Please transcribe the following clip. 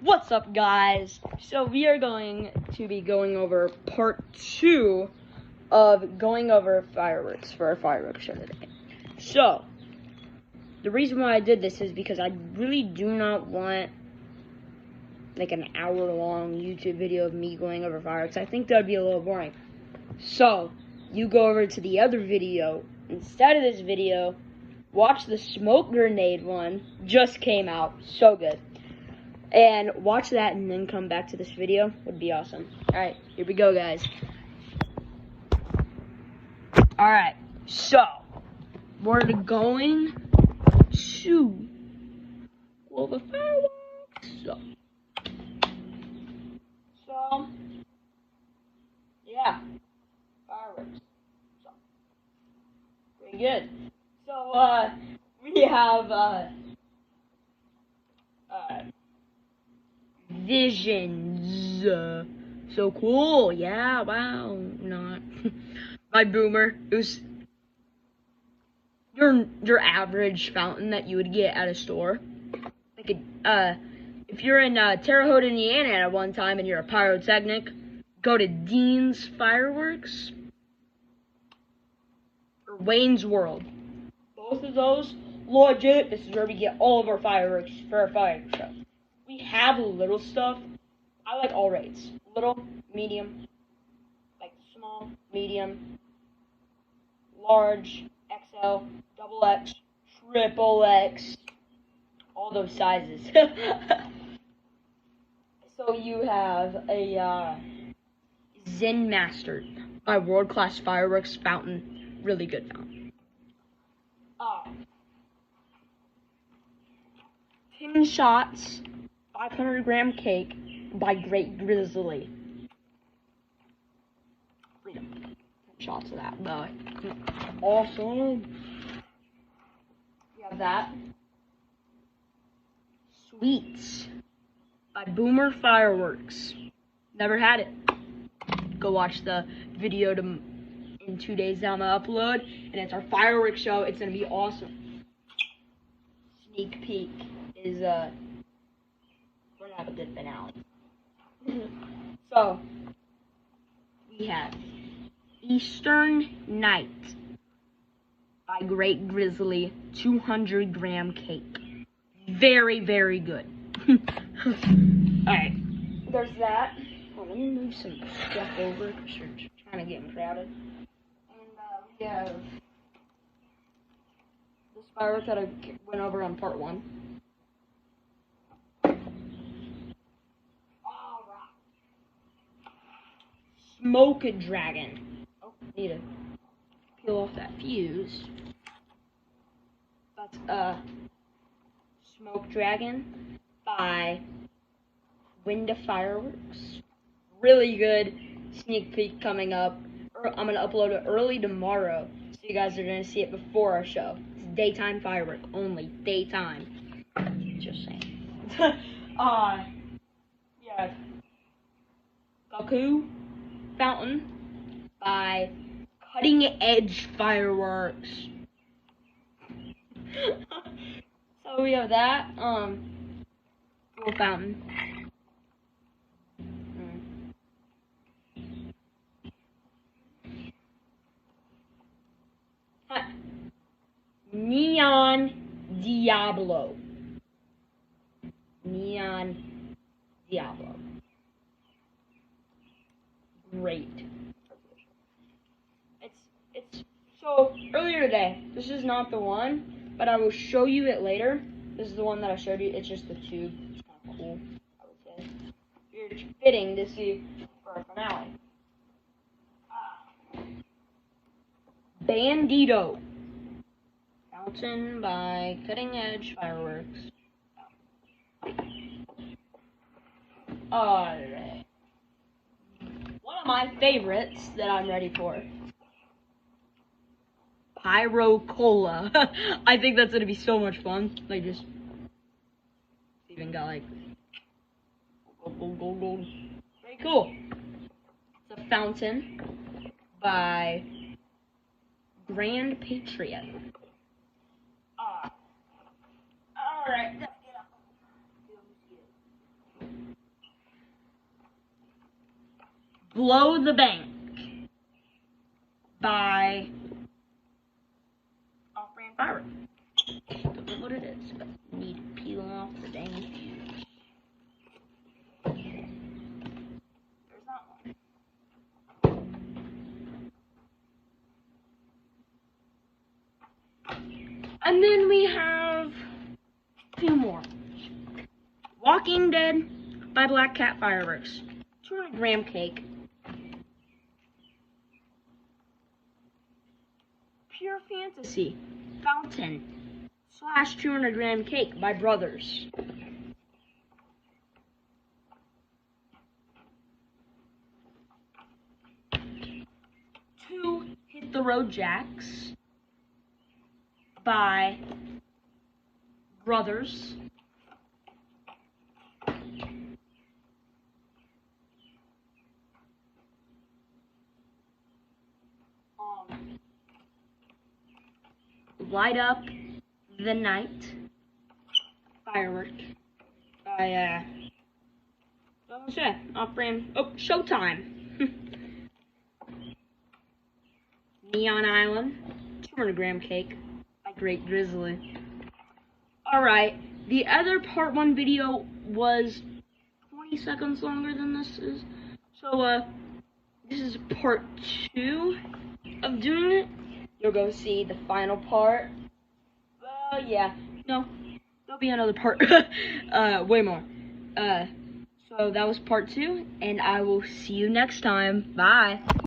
What's up, guys? So we are going to be going over part 2 of going over fireworks for our fireworks show today. So the reason why I did this is because I really do not want like an hour-long YouTube video of me going over fireworks. I think that would be a little boring. So you go over to the other video instead of this video. Watch the smoke grenade one, just came out, so good. And watch that and then come back to this video, would be awesome. Alright, here we go, guys. Alright, so we're going to well, the fireworks. So yeah, fireworks. So pretty good. So we have Visions. So cool. Yeah, wow. Not my Boomer. It was your average fountain that you would get at a store. Like if you're in Terre Haute, Indiana at one time and you're a pyrotechnic, go to Dean's Fireworks or Wayne's World. Both of those, legit, this is where we get all of our fireworks for our fireworks show. We have little stuff. I like all rates. Little, medium, like small, medium, large, XL, double X, triple X, all those sizes. So you have a Zen Master by World Class Fireworks fountain. Really good fountain. 10 shots, 500-gram cake by Great Grizzly. Freedom. 10 shots of that, though. Awesome. We have that. Sweets by Boomer Fireworks. Never had it. Go watch the video in 2 days down the upload, and it's our fireworks show. It's gonna be awesome. Sneak peek is we're gonna have a good finale. So we have Eastern Night by Great Grizzly 200-gram cake. Very, very good. Alright, there's that. Oh, let me move some stuff over because you're kind of getting crowded. And we have this firework that I went over on part 1. Smoke Dragon. Oh, need to peel off that fuse. That's Smoke Dragon by Winda Fireworks. Really good. Sneak peek coming up. I'm gonna upload it early tomorrow, so you guys are gonna see it before our show. It's daytime firework only. Daytime. Just saying. Yeah. Goku Fountain by Cutting Edge Fireworks. So we have that, little fountain. Neon Diablo. Neon Diablo. Great. It's so earlier today. This is not the one, but I will show you it later. This is the one that I showed you. It's just the tube. It's kind of cool, I would say. It's fitting to see for our finale. Bandito. Fountain by Cutting Edge Fireworks. Alright. One of my favorites that I'm ready for. Pyro Cola. I think that's gonna be so much fun. Like, just even got like gold. Very cool. It's a fountain by Grand Patriot. Alright, let's get up. Blow the Bank by Off-Brand Fireworks. Don't know what it is, but need to peel off the dang fuse. There's not one. And then we have a few more. Walking Dead by Black Cat Fireworks. 200-gram cake. Pure Fantasy Fountain / 200-gram cake by Brothers. Two Hit the Road Jacks by Brothers. Light Up the Night Firework by Off-Brand. Oh, Showtime. Neon Island 200-gram cake by Great Grizzly. Alright, the other part 1 video was 20 seconds longer than this is. So this is part 2 of doing it. You'll go see the final part. Well, yeah, no, there'll be another part. Way more. So that was part 2, and I will see you next time. Bye.